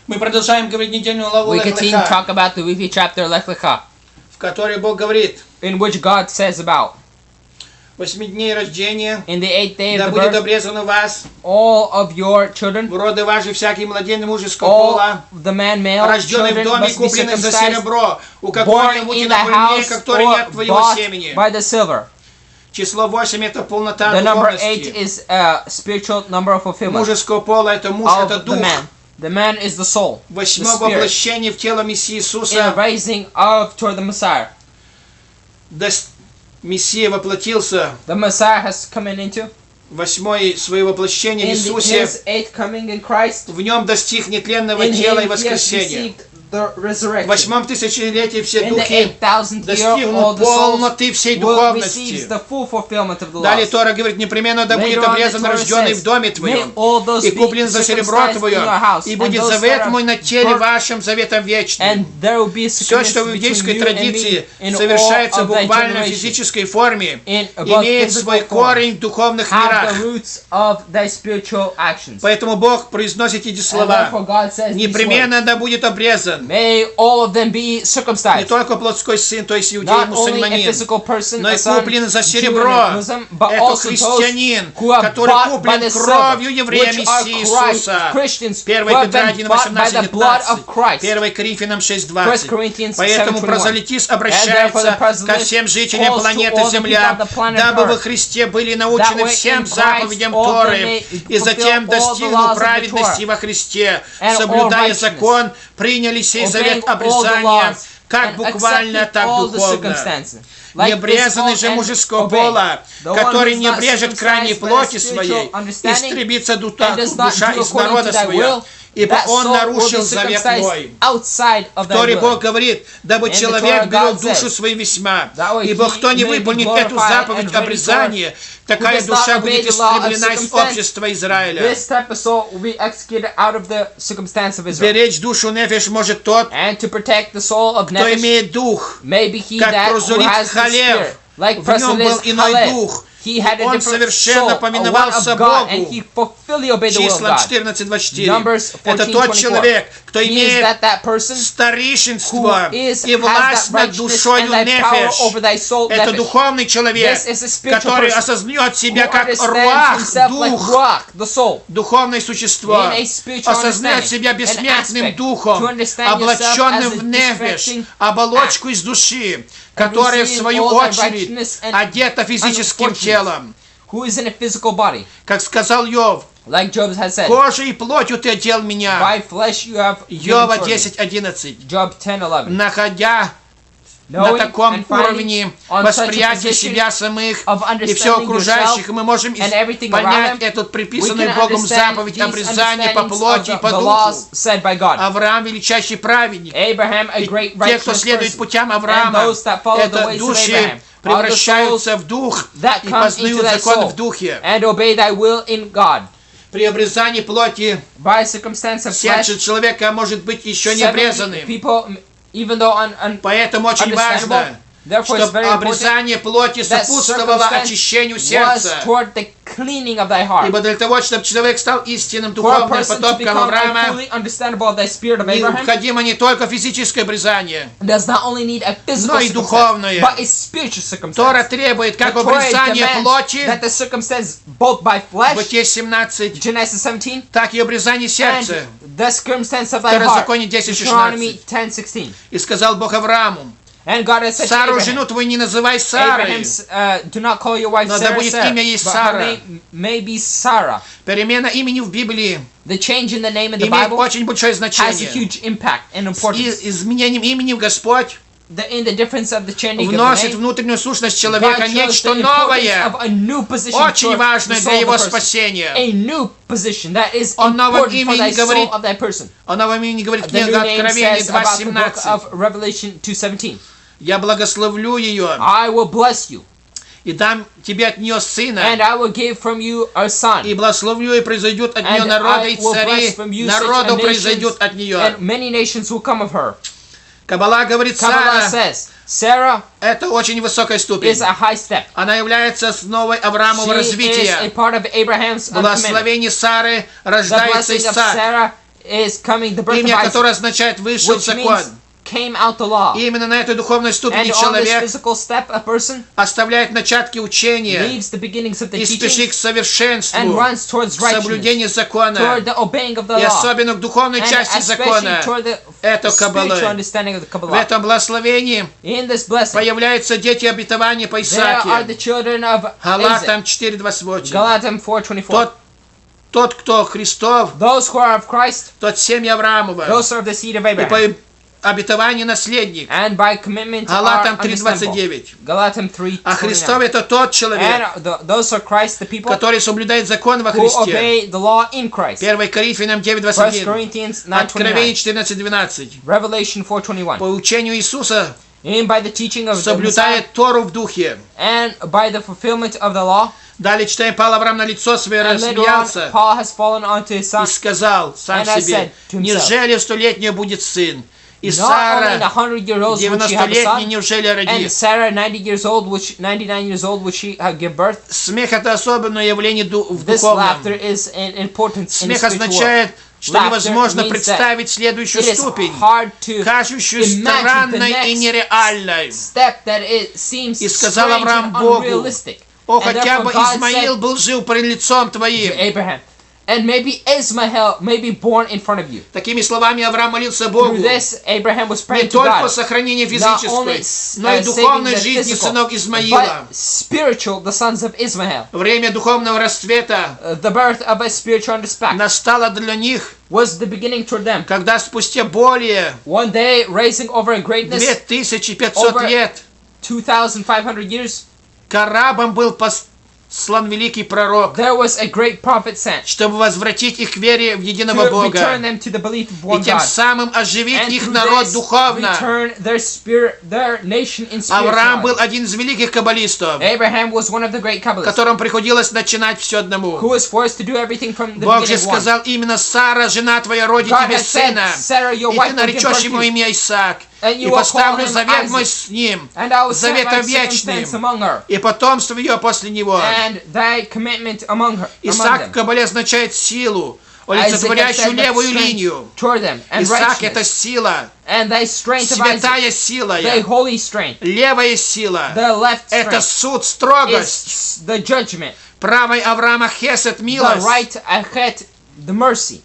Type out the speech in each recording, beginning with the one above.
Мы продолжаем говорить недельную главу We continue to Леха, talk about the weekly chapter Lecha, в которой Бог говорит: in which God says about 8 дней рождения, in the 8th day да of the будет birth, обрезан у вас all of your children, в роды ваши всякий младенец мужеского all пола, the man, male рожденный в children доме, must be купленный за circumcised, серебро, у которого born не будете in the на пойме, house который or нет твоего bought семени. by the silver. Число 8 это полнота The number 8 духовности. is a spiritual number of fulfillment Мужеского пола это муж, это of the дух. man. The man is the soul, the Восьмое spirit, воплощение в тело Мессии in a Иисуса. raising of toward the Messiah. Мессия воплотился. The Messiah has come into Восьмое свое воплощение в in Иисусе. his 8th coming in Christ. В нем достиг нетленного In тела и him he has воскресения. received the В resurrection. восьмом тысячелетии все In the духи 8,000th year, all достигнут the souls полноты всей will духовности. receive the full fulfillment of the Далее laws. Тора говорит: непременно да будет Later on, обрезан the Torah рожденный says, в доме "May твоем, all those и be куплен за серебро circumcised твое, in your house, и and будет those завет that are мой на теле birthed, вашем, заветом вечным». and there will be Все, что в circumcision иудейской between you and традиции me in all совершается of thy буквально в generation. физической форме, In both имеет physical свой form, корень в духовных have мирах. the roots of thy spiritual actions. Поэтому Бог произносит эти And слова: therefore God says these words, непременно да будет обрезан may all of them be не circumcised. только плотской сын, то есть иудей, Not only a мусульманин, physical person, но a и son, куплен за Jew серебро. and Muslim, but Это also those христианин, who are который bought by куплен the кровью silver, еврея which are Мессии Christ, Иисуса. Christians, 1 who have Петра been 1, bought by the blood of 18-19. Christ. 1 Коринфянам 1 6:20. Corinthians Поэтому 7:21. прозелитист And therefore the обращается ко proselyte всем жителям calls to планеты all the Земля, people of the planet дабы во Earth, Христе были that научены way всем in Christ заповедям all they Торы, may и затем fulfill all the laws достигнув of the праведности Torah, во Христе, and all соблюдая righteousness, закон, приняли сей завет obeying all the обрезания, laws, как and буквально, accepting так all the духовно. circumstances. Like Необрезанный же physical and мужеского obeying. пола, The one который who is не not брежет крайней circumcised by плоти the своей, spiritual understanding истребится and does not душа do из according народа to thy своего, will, ибо that он soul will нарушил be завет circumcised мой. outside of В thy Торе will. Бог говорит: дабы In the человек Torah берег God душу says, свою весьма, that way ибо he кто не may be выполнит эту glorified заповедь and обрезания, такая does not душа obey будет the law of истреблена из circumstance, общества Израиля. This type of soul will be executed out of the circumstance of Israel. Беречь душу нефеш может тот, And to protect the soul of кто Nefesh, имеет дух, maybe he как that who прозорит has the Халев. spirit, like В нем был Proselytes иной Halев. дух. He had a Он different совершенно soul, a one повиновался of God, and Богу. he fully obeyed the will of Числа God. 14:24. Numbers Это тот 14:24. человек, кто He is имеет that person старейшинство who is, и has власть that над righteousness душою and that power нефеш. over thy soul, Это Nefesh. духовный человек, This is a spiritual который person осознает себя who как understands руах, himself like дух, ruach, the soul. духовное существо, In a spiritual осознает understanding, себя an бессмертным aspect, духом, to understand облаченным yourself as в a нефеш, distracting оболочку из души, которая в receiving свою all thy очередь righteousness and одета физическим unfortunate. телом. Who is in a physical body. Как сказал Йов: Like Job has said, кожей и плотью ты одел меня. by flesh you have given Йова for me. 10:11. Job 10:11. Находя на Knowing таком and finding уровне on such a восприятия position себя самых of и все understanding окружающих, yourself мы можем and everything понять around them, эту we предписанную can Богом understand заповедь these обрезания по understandings плоти и of по the духу. laws said by God. Авраам величайший праведник. Abraham, a И great те, кто righteous следует person, путям and Авраама, those that follow the это ways of души Abraham, превращаются в дух that и come into познают thy закон soul в духе. and obey thy will in God. При обрезании плоти By circumstance of flesh, сердце человека может быть еще не обрезанным. people, even though Поэтому очень важно, therefore it's чтобы very important обрезание плоти that сопутствовало очищению was сердца. toward the cleaning of thy heart. Ибо для того, чтобы человек стал истинным For a духовным person to потомком become a Авраама, fully understandable of thy spirit of Abraham, необходимо не только физическое обрезание, does not only need a physical но и circumstance, духовное. but a spiritual circumstance. Тора требует как The Torah обрезание demands плоти, that the circumstance both by flesh, Бытие 17, Genesis 17, так и обрезание сердца. and the circumstance of thy heart, Второзаконие 10:16. Deuteronomy 10:16. И сказал Бог Аврааму: And God has said to Сару, Abraham, жену твою, не называй Сарой. do not call your wife Но да Sarah, будет имя ей but her Сара. name may be Sarah. Перемена имени в Библии The change in the name in the имеет Bible очень большое has a значение. huge impact and С importance. изменением имени Господь In the difference of the changing of the вносит name, внутреннюю сущность God человека shows нечто the importance новое, of a new position очень for the важное soul для of его the person. спасения. A new position that is О новом important for имени thy soul говорит, of that person. о новом имени говорит The new книга name Откровения says about the book 2:17. of Revelation 2:17. Я благословлю ее I will bless you, и дам тебе от нее сына, and I will give from you a son. и благословлю, и произойдут от нее And народы I и will цари, bless from you народу such a произойдут nations, от нее. and many nations will come of her. Каббала говорит, Kabbalah Сара says, Sarah это очень высокая ступень. is a high step. Она является основой Авраамова She is a развития. part of Abraham's commandment. Благословение Сары The рождается blessing of Исаак. Sarah is coming, the birth of Имя, Isaac, которое означает «вышел which закон». means came out the law. И именно на этой духовной ступени And on this человек physical step, a person оставляет начатки учения leaves the beginnings of the и спешит к teachings совершенству, and runs towards к соблюдению righteousness, закона, toward the obeying of the и law, особенно к духовной and части especially закона. toward the Это spiritual Каббалы. understanding of the В Kabbalah. этом благословении In this blessing, появляются дети обетования по there are Исааке. the children of Isaac. Галатам 4:28. Galatim 4:24. Тот, кто Христов, Those who are of Christ, тот семя Авраамова. those are of the seed of И Abraham. по обетованию наследник. And by commitment are Галатам understandable. 3:29. Galatim 3:29. А Христов это тот человек, And those are Christ, the people который соблюдает закон во who Христе. obey the law in Christ. 1 Коринфянам 1 9:21. Corinthians Откровение 9:29. 14:12. Revelation По 4:21. учению Иисуса And by the teaching of the Messiah соблюдает Тору в духе. and by the fulfillment of the law. Далее читаем, пал Авраам на лицо свое, And later on, рассмеялся Paul has fallen onto his и son. сказал сам And has себе: said to himself, неужели в столетнее будет сын? И Not only in Сара 100 years old would she have a 90-летний son, неужели and родит? Sarah 99 years old would she give birth. Смех это особенное явление в This laughter духовном. is an importance in the Смех spiritual world. означает, что Laughter невозможно means that представить следующую It is ступень, hard to кажущую imagine the странной и next нереальной. step that it seems И сказал strange Авраам and Богу: unrealistic. «О, And хотя бы therefore God Измаил said был жив пред лицом to Твоим». Abraham, and maybe Ismael may be born in front of you. Такими словами Авраам молился Богу Through this, Abraham was не praying to только God, сохранение not only физической, но и saving духовной the жизни physical, сынов Измаила. but spiritual, the sons of Ismael. Время духовного расцвета The birth of a spiritual respect настало для них, was the beginning toward them. когда спустя более One day, raising over a greatness 2500 Over- лет 2,500 years, к арабам был послан великий пророк, there was a great prophet sent чтобы возвратить их к вере в единого to Бога return them to the belief of и one тем God, самым оживить and их through народ this духовно. return their spirit, their nation in Авраам был spirituality. один из великих каббалистов, Abraham was one of the great Kabbalists которым приходилось начинать все who одному. was forced to do everything from the Бог же beginning one. сказал: именно Сара, жена твоя, родит God тебе has said, сына, Sarah, your и wife ты will give наречешь birth ему to you, имя Исаак, and и you will call поставлю him завет мой Isaac, с ним, and I will set заветом my circumstance вечным, among her, и потомство ее после него. and thy commitment among Исаак в them. Кабале означает силу, Isaac has олицетворяющую said that левую strength линию. toward them, and Исаак это righteousness, сила, and thy strength of Isaac, святая сила, thy holy strength, левая сила. the left Это strength суд, строгость. is the judgment, Правой Авраама хесед, the милость. right achet, the mercy,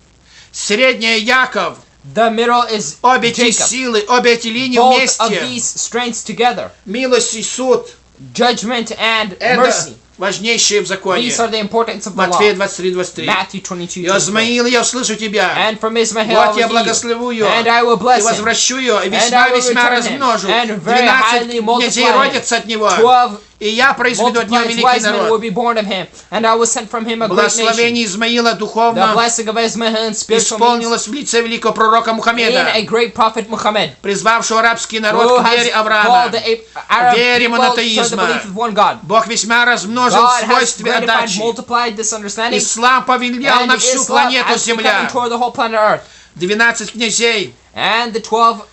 Средняя Яков. the middle is Обе эти Jacob. силы, обе эти линии Both of вместе. these strengths together, Милость и суд. judgment and Это mercy. важнейшее в законе. These are the importance of the Матфея law. 23:23. Matthew 22. И Измаил, я услышу тебя. And from Ismael Вот я I will heal, благословлю ее, and I will и bless him, возвращу ее, и and I will весьма return him, размножу. and very 12 highly князей multiply him. родятся от него, 12 и я произведу от него multiplied великий wise men will народ. be born of him, and I will send from him a great nation. Благословение Измаила The духовно blessing of Ismael in spiritual means исполнилось в лице великого пророка in Мухаммеда, a great prophet Muhammad, призвавшего арабский народ who к вере has Авраама. called the Arab Вере people to the монотеизма. belief of one God. Бог весьма размножил God в has свойстве gratified, отдачи. multiplied this understanding, Ислам повлиял and на всю Islam планету has become Земля. toward the whole planet Earth. 12 князей And the 12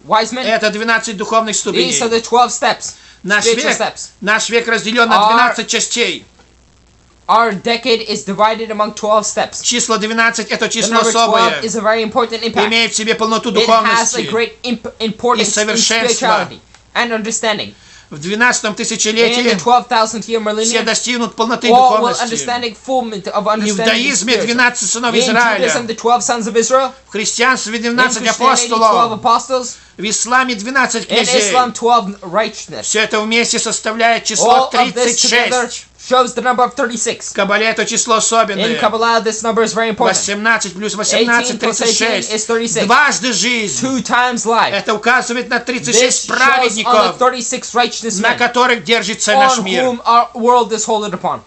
wise — men, это 12 духовных ступеней. these are the 12 steps, Наш spiritual век, steps. наш век разделен на Our- 12 частей. Our decade is divided among 12 steps. Число 12 — это The число number 12 особое. is a very important impact. Имеет в себе полноту It has a духовности. great importance in совершенства. spirituality and understanding. В 12-м In the тысячелетии 12,000th year все millennium, достигнут полноты all will духовности. understanding fullment of И в understanding. даизме 12 сынов In Judaism, Израиля, the 12 sons of Israel. в христианстве In 12 Christianity, 12 апостолов, apostles. в исламе 12 In князей. Islam, 12 righteousness. Все это вместе составляет число All of this together 36. shows the number of 36. В Кабале это число In особенное. Kabbalah, this number is very important. 18 плюс 18 18 — plus 18 is 36. 36. Дважды жизнь. 2 times life. Это указывает на This 36 shows on the праведников, 36 righteous на men которых держится наш on мир. whom our world is holded upon.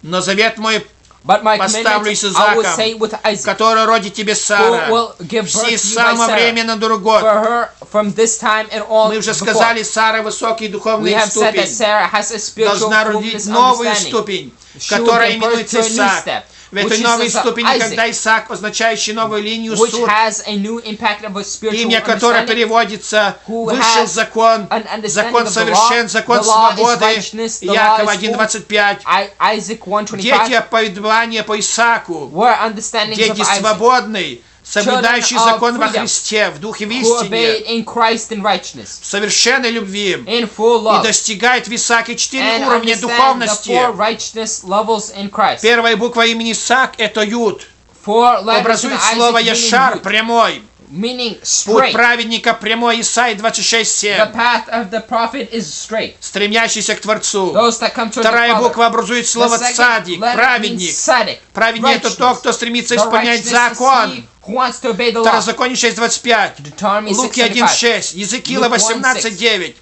Но завет мой, But my поставлю commitment, с I will Исааком, say with Isaac, который родит тебе who Сара, will give birth все to you by само Sarah. время на другой год. For her, from this time and all Мы уже before. сказали, Сара высокий We духовный have said that ступень. Sarah has a spiritual Должна fullness родить новую understanding. ступень, She will которая give birth именуется to a new Исаак. step, В этой which is новой Isaac, ступени, когда Исаак, означающий новую линию which суд, has a new impact of a spiritual имя которое understanding. переводится Who «вышел has закон», an understanding «закон of the совершен», law. «закон The law is свободы», righteousness, the law Якова is full. 1:25. Isaac Дети 1:25 оповедования по Исааку, were understandings of дети Isaac. свободные, соблюдающий children of закон во freedom, Христе, в духе в who obey истине, in Christ in righteousness, в совершенной любви, in full и love, достигает в Исааке 4 and уровня understand the духовности. 4 righteousness levels in Christ. Первая буква имени Исаак — это Юд. 4 letters in Образует слово Isaac Яшар, прямой. meaning Путь straight. праведника прямой, Исаия The 26:7. path of the prophet is straight. Стремящийся к Творцу. Those that come toward the Вторая Father. буква образует слово The second цадик, letter means праведник. tzaddik, Праведник — это тот, кто стремится исполнять закон. who wants to obey the law. Второзаконие 6:25. Deuteronomy Луки 6:25. 1:6. Езекиила Luke 18:9.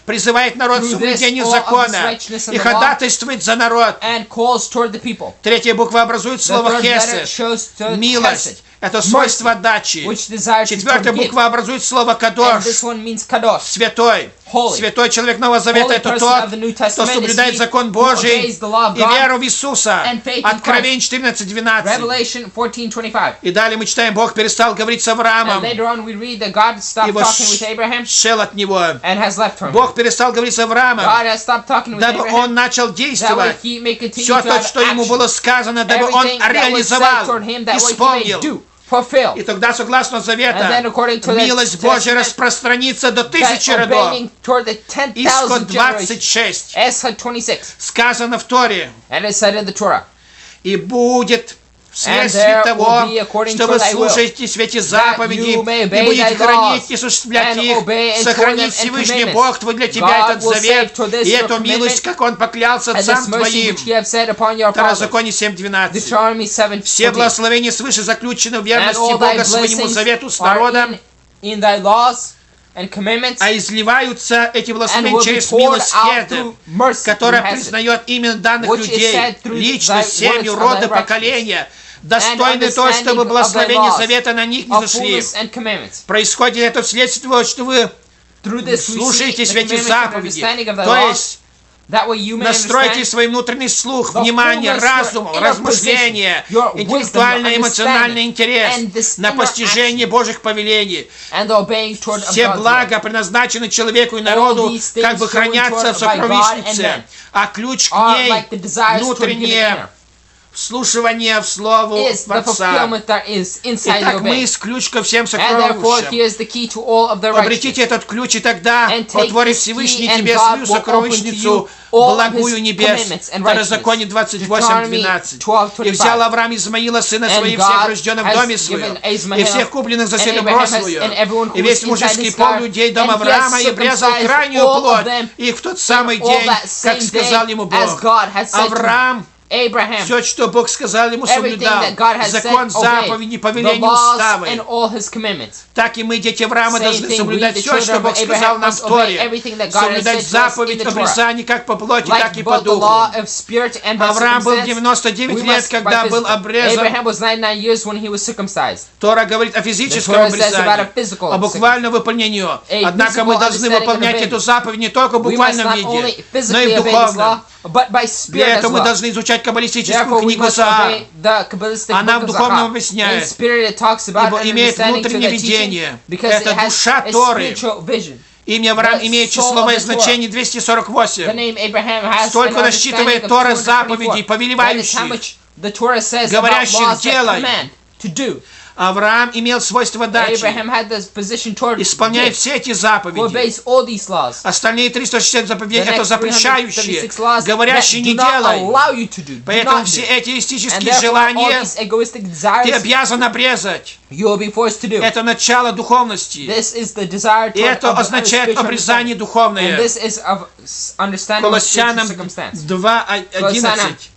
Призывает народ к Through соблюдению this, all of закона this righteousness and и the law, ходатайствует за народ. and calls toward the people. Третья буква образует The слово third letter хесед, shows to милость. Это mercy, свойство отдачи. which desires to Четвертая forgive. буква образует слово And кадош, this one means kadosh. святой. Holy. Святой человек Нового Завета — Holy это person тот, of the New кто Testament is соблюдает he закон who Божий obeys the law of и God веру в Иисуса. and faith in Откровение 14:12. Revelation 14:25. И далее мы читаем, Бог перестал говорить с Авраамом, And later on we read that God stopped его talking with Abraham шел от него. and has left from him. Бог перестал говорить с Авраамом, God has stopped talking with дабы Abraham он начал that way действовать. he may continue Все to то, have что ему action. было сказано, дабы он Everything that was said реализовал, toward him that way he may исполнил. do, fulfill. И тогда, согласно And Завета, then according to the милость Божья Testament, распространится до that 1000 родов. obeying toward the 10,000 Исход generations. 26. Eshod 26. Сказано в Торе, And it said in the Torah, и будет And вследствие there того, will be according что to вы thy will, слушаете эти that заповеди you may и obey будете thy хранить и laws осуществлять and их, obey and сохранить toward them and Всевышний commandments. Бог твой для тебя God этот will завет save to this и your эту милость, commitment как Он поклялся and отцам this mercy твоим. which you have said upon your fathers. Второзаконие 7:12. Deuteronomy Все 7:14. благословения свыше заключены в And верности all thy Бога своему blessings завету с are народом, in thy laws and commandments, а изливаются эти and благословения will be через poured милость out Хеда, through mercy, которая through hesed, признает именно данных which is людей, said through лично, thy семью, words of роды, thy поколения, достойны то, understanding чтобы of thy благословения laws, завета на них не of зашли. fullness and commandments. Происходит это вследствие того, что вы Through this we see слушаете the эти commandments and заповеди, understanding of thy то laws, есть that way you may настройте understand свой внутренний слух, the внимание, fullness, разум, your inner размышление, position, your wisdom, интеллектуальный, your эмоциональный understanding, интерес and this на inner постижение Божьих повелений. and the obeying toward of Все God's блага will. предназначены человеку и народу, these things как бы shown хранятся в toward by God and сокровищнице, men а ключ к Are ней like the desires toward hidden внутреннее inner. вслушивание в Слово Is the Творца. fulfillment that is inside the Итак, мы obeying. есть ключ ко всем And therefore сокровищам. he is the key to all of the righteousness. Обретите этот ключ, и тогда And take отворит this Всевышний key, and тебе God свою will open to сокровищницу, you all of благую his небес. commandments and Второзаконие righteousness. 28:12. Deuteronomy И взял 12:25. Авраам Измаила, сына And своих, God всех рожденных в has доме given своем, Ismael, и всех купленных за and серебро Abraham has- свое, and everyone who и весь was inside мужеский his пол car, людей and дома he has Авраама, и обрезал circumcised крайнюю all of плоть, them и в тот самый all день, that same как сказал day, ему as Бог. God had said to Авраам Abraham, все, что Бог сказал ему, everything соблюдал. that God has said, Закон, obey, заповеди, the повеления, laws уставы. and all his commandments. Так и мы, дети Авраама, Same должны thing, соблюдать we, the все, что children Бог of сказал Abraham, нам в must obey Торе. everything that God has Соблюдать said to us in заповедь the Torah. обрезания как по плоти, так Like и по both the law духу. of spirit and by Авраам был circumstance, 99 we лет, must когда by был physical. обрезан. Abraham was 99 years when he was circumcised. Тора говорит о физическом The Torah says about a обрезании, physical о буквальном выполнении. A Однако мы physical должны understanding выполнять and эту obeying. заповедь не только в We must буквальном not виде, only но и physically в obey this law, духовном. but by Для spirit as этого мы well. должны изучать каббалистическую Therefore, we книгу must Заар. obey the Kabbalistic Она в book of духовном Zachar. In объясняет, spirit it talks about ибо an имеет understanding to внутреннее the teaching, видение. because Это it has душа a Торы. spiritual vision. Имя Авраам The имеет soul числовое of the Torah. значение The 248. name Abraham has Столько an насчитывает understanding of Тора 224. заповедей, That is how повелевающих, much the Torah says about говорящих laws that «делай». command to do. Авраам имел свойство дачи, Abraham had this position toward исполняет gift, все эти who заповеди. obeys all these laws. Остальные 360 заповедей The это next запрещающие, 336 laws говорящие that не do not делай. allow you to do. Do Поэтому not все do. эти And эстетические therefore, all желания these egoistic ты desires обязан обрезать. you will be forced to do. Это начало духовности. This is the desire И toward это of the означает spiritual обрезание understanding. And духовное. this is of understanding of spiritual Колоссянам circumstance. 2:11. А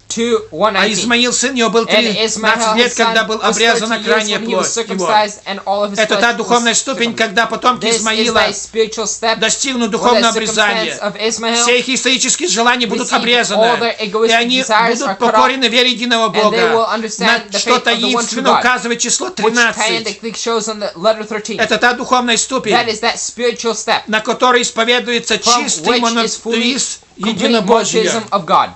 2:119. Измаил, сын его, был And 13 Ismael, лет, his когда son, был was обрезана 30 years крайняя when he was плоть его. circumcised, and all of his Это flesh та was духовная ступень, circumcised. когда потомки This is Измаила thy spiritual step, достигнут where духовного the обрезания. circumstance of Ismael Все их исторические желания будут receive all обрезаны, their и egoistic они desires будут are cut покорены вере единого and they will Бога. understand На the что faith of the one true таинственно God, указывает число which 13. Tayantic shows on the letter 13. Это та духовная ступень, That is that spiritual step на которой исповедуется from чистый which is fully монотеизм complete единобожия. monotheism of God.